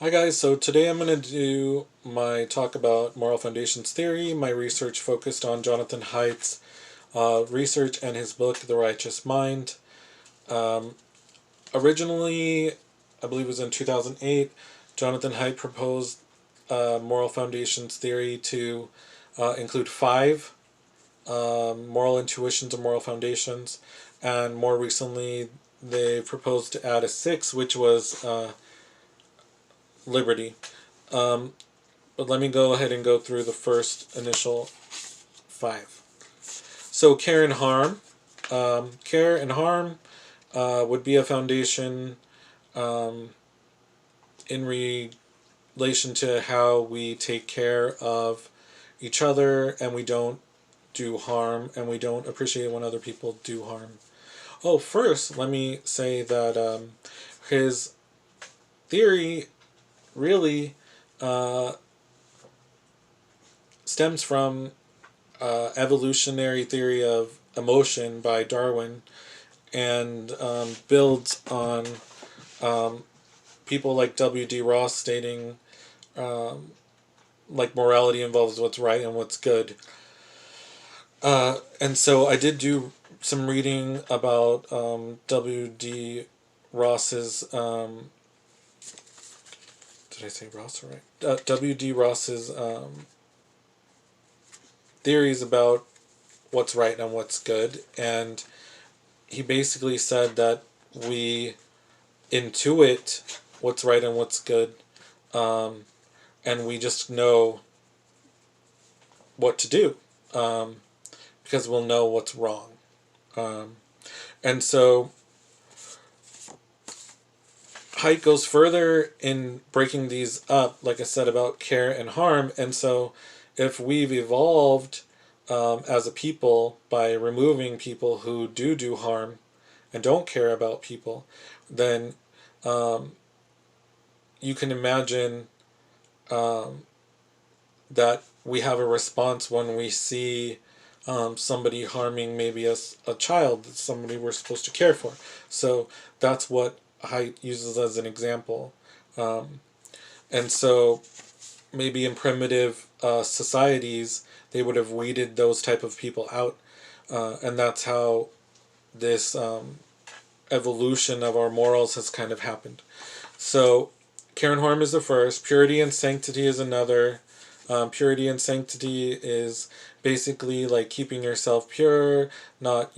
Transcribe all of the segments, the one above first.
Hi guys, so today I'm going to do my talk about moral foundations theory. My research focused on Jonathan Haidt's research and his book, The Righteous Mind. Um, Originally, I believe it was in 2008, Jonathan Haidt proposed moral foundations theory to include five moral intuitions or moral foundations, and more recently they proposed to add a sixth, which was liberty. Um, But let me go ahead and go through the first initial five. So care and harm. Care and harm would be a foundation um, in relation to how we take care of each other and we don't do harm and we don't appreciate when other people do harm. Oh, first, let me say that his theory really uh, stems from evolutionary theory of emotion by Darwin and builds on um, people like W.D. Ross stating um, like morality involves what's right and what's good. And so I did do some reading about W.D. Ross's did I say Ross right? W.D. Ross's theories about what's right and what's good, and he basically said that we intuit what's right and what's good, um, and we just know what to do um, because we'll know what's wrong. Um, and so Haidt goes further in breaking these up, like I said, about care and harm. And so if we've evolved as a people by removing people who do harm and don't care about people, then um, you can imagine um, that we have a response when we see somebody harming maybe a child, somebody we're supposed to care for. So that's what Haidt uses as an example. Um, and so maybe in primitive societies, they would have weeded those type of people out. And that's how this evolution of our morals has kind of happened. So care and harm is the first. Purity and sanctity is another. Purity and sanctity is basically like keeping yourself pure, not,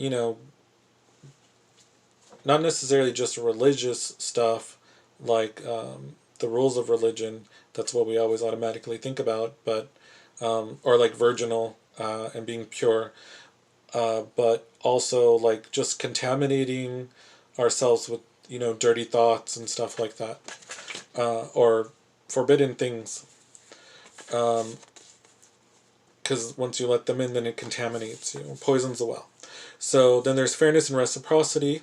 not necessarily just religious stuff like the rules of religion. That's what we always automatically think about, but or like virginal and being pure, but also like just contaminating ourselves with dirty thoughts and stuff like that, or forbidden things. Because once you let them in, then it contaminates you, poisons the well. So then there's fairness and reciprocity,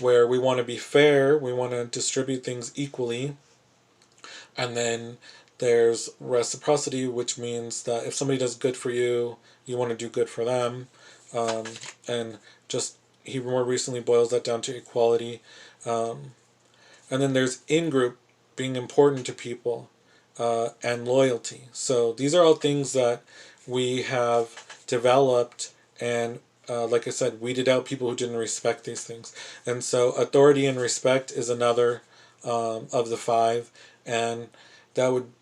where we want to be fair, we want to distribute things equally. And then there's reciprocity, which means that if somebody does good for you, you want to do good for them. Um, and just, he more recently boils that down to equality. Um, and then there's in-group, being important to people, and loyalty. So these are all things that we have developed, and like I said, weeded out people who didn't respect these things. And so authority and respect is another of the five, and that would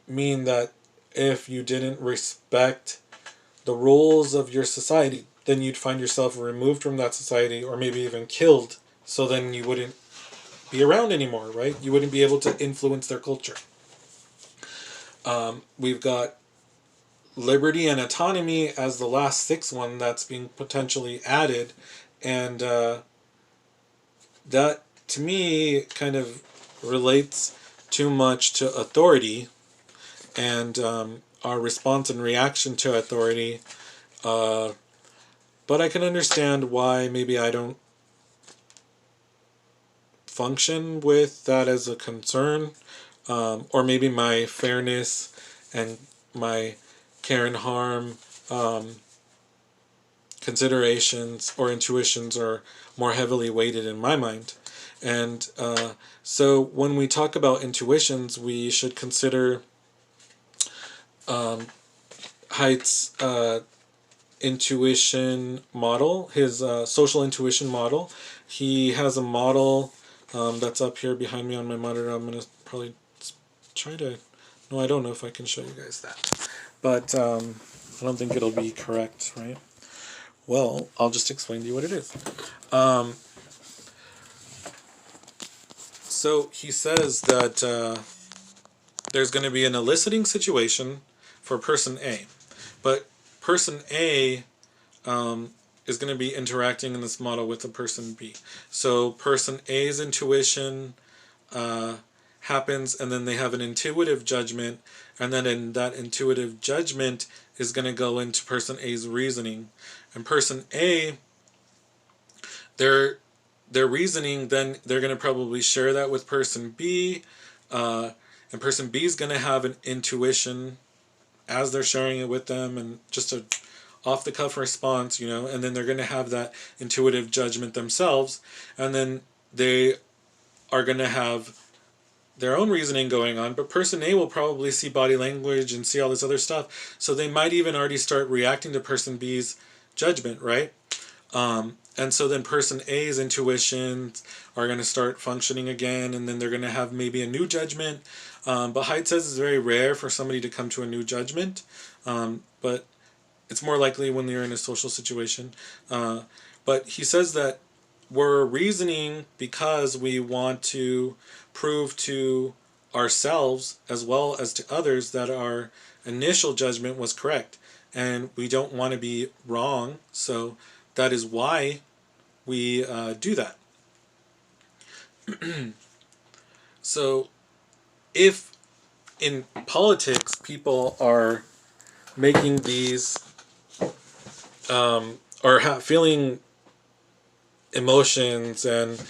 mean that if you didn't respect the rules of your society, then you'd find yourself removed from that society or maybe even killed. So then you wouldn't be around anymore, right? You wouldn't be able to influence their culture. We've got liberty and autonomy as the last sixth one that's being potentially added, and that to me kind of relates too much to authority and our response and reaction to authority. But I can understand why maybe I don't function with that as a concern, or maybe my fairness and my care and harm considerations or intuitions are more heavily weighted in my mind. And so when we talk about intuitions, we should consider Haidt's intuition model, his social intuition model. He has a model that's up here behind me on my monitor. I'm going to probably try to... No, I don't know if I can show you guys that. But I don't think it'll be correct, right? Well, I'll just explain to you what it is. So he says that there's going to be an eliciting situation for person A. But person A is going to be interacting in this model with the person B. So person A's intuition happens, and then they have an intuitive judgment, and then in that intuitive judgment is going to go into person A's reasoning. And person A, their reasoning, then they're going to probably share that with person B, and person B is going to have an intuition as they're sharing it with them, and just a off-the-cuff response, and then they're going to have that intuitive judgment themselves, and then they are going to have their own reasoning going on, but person A will probably see body language and see all this other stuff, so they might even already start reacting to person B's judgment, right? And so then person A's intuitions are going to start functioning again, and then they're going to have maybe a new judgment. But Haidt says it's very rare for somebody to come to a new judgment, but it's more likely when they're in a social situation. But he says that we're reasoning because we want to prove to ourselves as well as to others that our initial judgment was correct, and we don't want to be wrong, so that is why we do that. So if in politics people are making these or feeling emotions and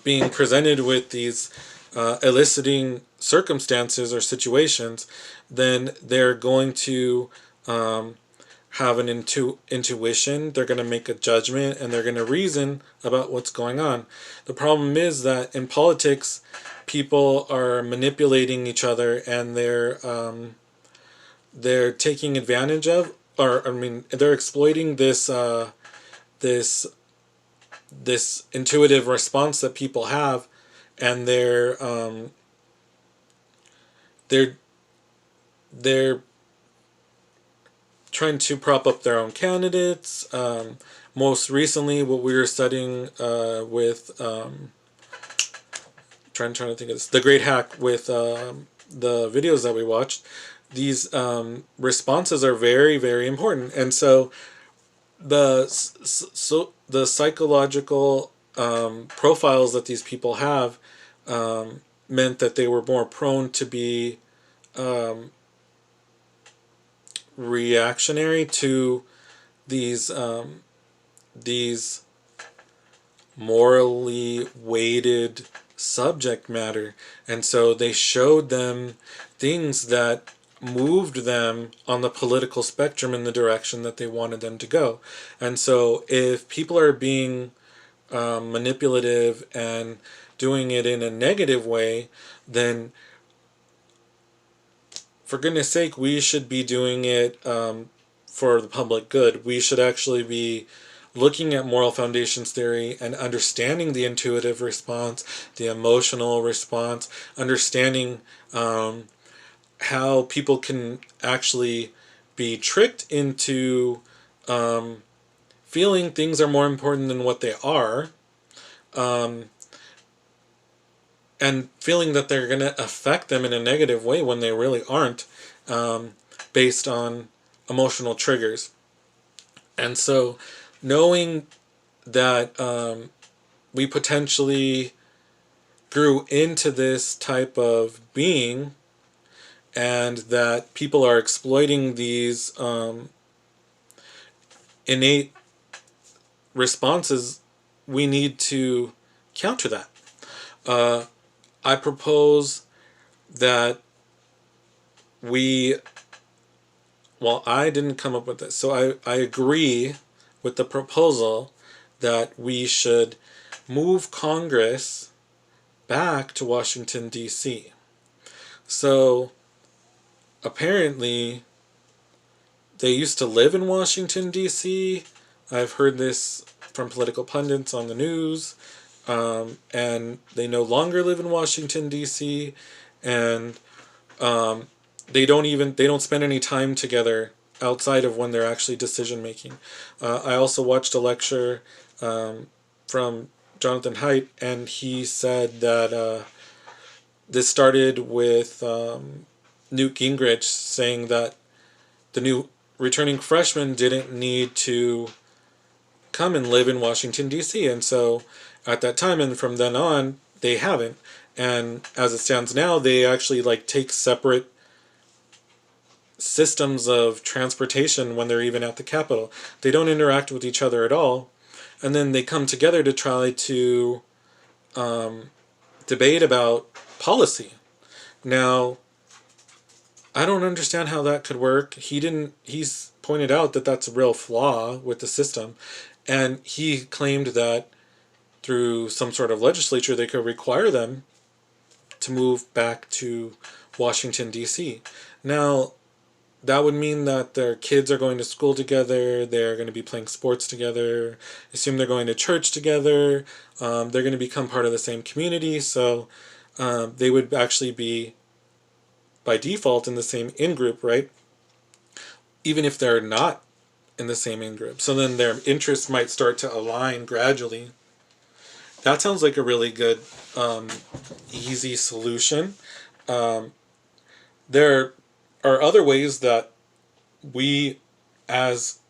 being presented with these eliciting circumstances or situations, then they're going to have an intuition, they're going to make a judgment, and they're going to reason about what's going on. The problem is that in politics, people are manipulating each other, and they're taking advantage of, or I mean, they're exploiting this this intuitive response that people have, and they're trying to prop up their own candidates. Most recently, what we were studying with trying to think of this, the Great Hack, with the videos that we watched, these responses are very, very important. And so the psychological profiles that these people have meant that they were more prone to be reactionary to these morally weighted subject matter, and so they showed them things that moved them on the political spectrum in the direction that they wanted them to go. And so if people are being manipulative and doing it in a negative way, then for goodness sake, we should be doing it for the public good. We should actually be looking at moral foundations theory and understanding the intuitive response, the emotional response, understanding how people can actually be tricked into feeling things are more important than what they are, and feeling that they're going to affect them in a negative way when they really aren't, based on emotional triggers. And so knowing that we potentially grew into this type of being, and that people are exploiting these innate responses, we need to counter that. I propose that I didn't come up with this, so I agree with the proposal that we should move Congress back to Washington, D.C. So apparently they used to live in Washington, D.C. I've heard this from political pundits on the news. And they no longer live in Washington, D.C. And they don't spend any time together outside of when they're actually decision making. I also watched a lecture from Jonathan Haidt, and he said that this started with Newt Gingrich saying that the new returning freshman didn't need to come and live in Washington, D.C. And so at that time and from then on, they haven't. And as it stands now, they actually take separate systems of transportation when they're even at the Capitol. They don't interact with each other at all. And then they come together to try to debate about policy. Now, I don't understand how that could work. He's pointed out that that's a real flaw with the system. And he claimed that through some sort of legislature, they could require them to move back to Washington, D.C. Now, that would mean that their kids are going to school together, they're going to be playing sports together, assume they're going to church together, they're going to become part of the same community, so they would actually be, by default, in the same in-group, right? Even if they're not in the same in-group. So then their interests might start to align gradually. That sounds like a really good, easy solution. There are other ways that we as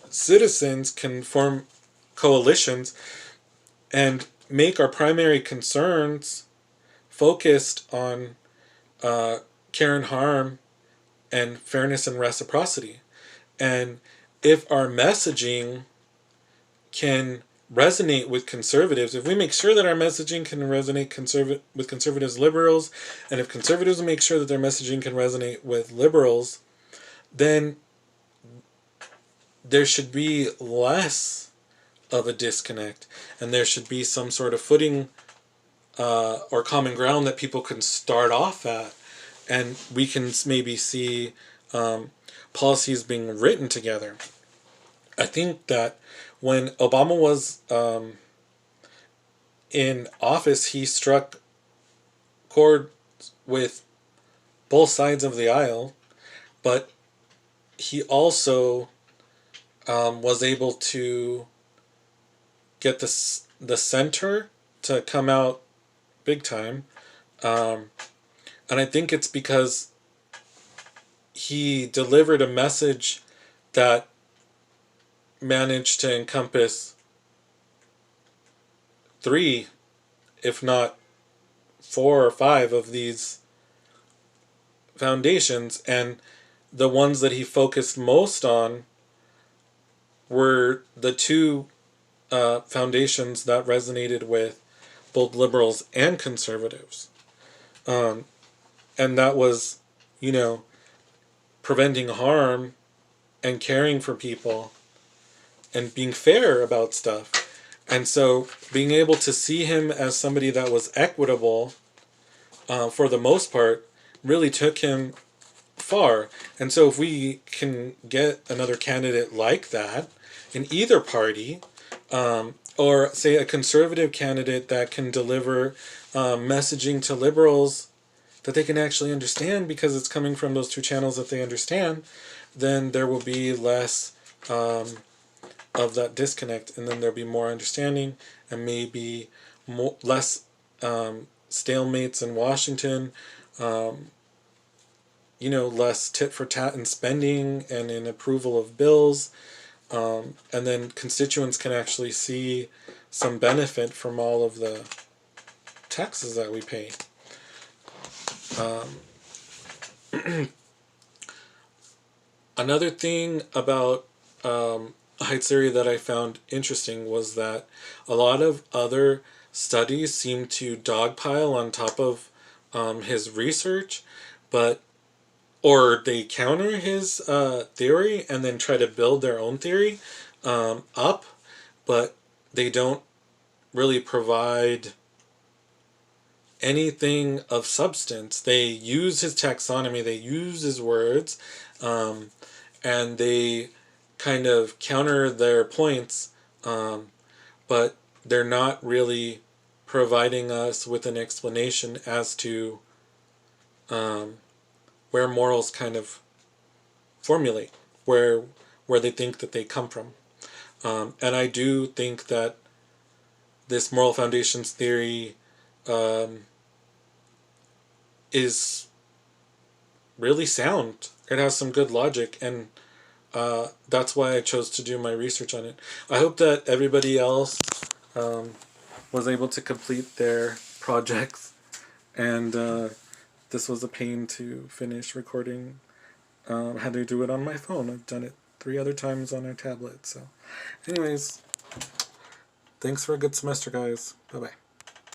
citizens can form coalitions and make our primary concerns focused on care and harm and fairness and reciprocity. And if our messaging can resonate with conservatives, if we make sure that our messaging can resonate with conservatives, liberals, and if conservatives make sure that their messaging can resonate with liberals, then there should be less of a disconnect, and there should be some sort of footing or common ground that people can start off at, and we can maybe see policies being written together. I think that when Obama was in office, he struck chords with both sides of the aisle, but he also was able to get the center to come out big time. And I think it's because he delivered a message that managed to encompass 3, if not 4 or 5 of these foundations, and the ones that he focused most on were the 2 foundations that resonated with both liberals and conservatives. And that was, preventing harm and caring for people and being fair about stuff. And so being able to see him as somebody that was equitable, for the most part, really took him far. And so if we can get another candidate like that in either party, or say a conservative candidate that can deliver messaging to liberals that they can actually understand because it's coming from those 2 channels that they understand, then there will be less of that disconnect, and then there'll be more understanding and maybe less stalemates in Washington, less tit for tat in spending and in approval of bills, and then constituents can actually see some benefit from all of the taxes that we pay. Another thing about Height's theory that I found interesting was that a lot of other studies seem to dogpile on top of his research, or they counter his theory and then try to build their own theory up, but they don't really provide anything of substance. They use his taxonomy, they use his words, and they kind of counter their points, but they're not really providing us with an explanation as to where morals kind of formulate, where they think that they come from. And I do think that this moral foundations theory is really sound. It has some good logic, and that's why I chose to do my research on it. I hope that everybody else was able to complete their projects, and this was a pain to finish recording. I had to do it on my phone. I've done it 3 other times on a tablet. So anyways, thanks for a good semester, guys. Bye-bye.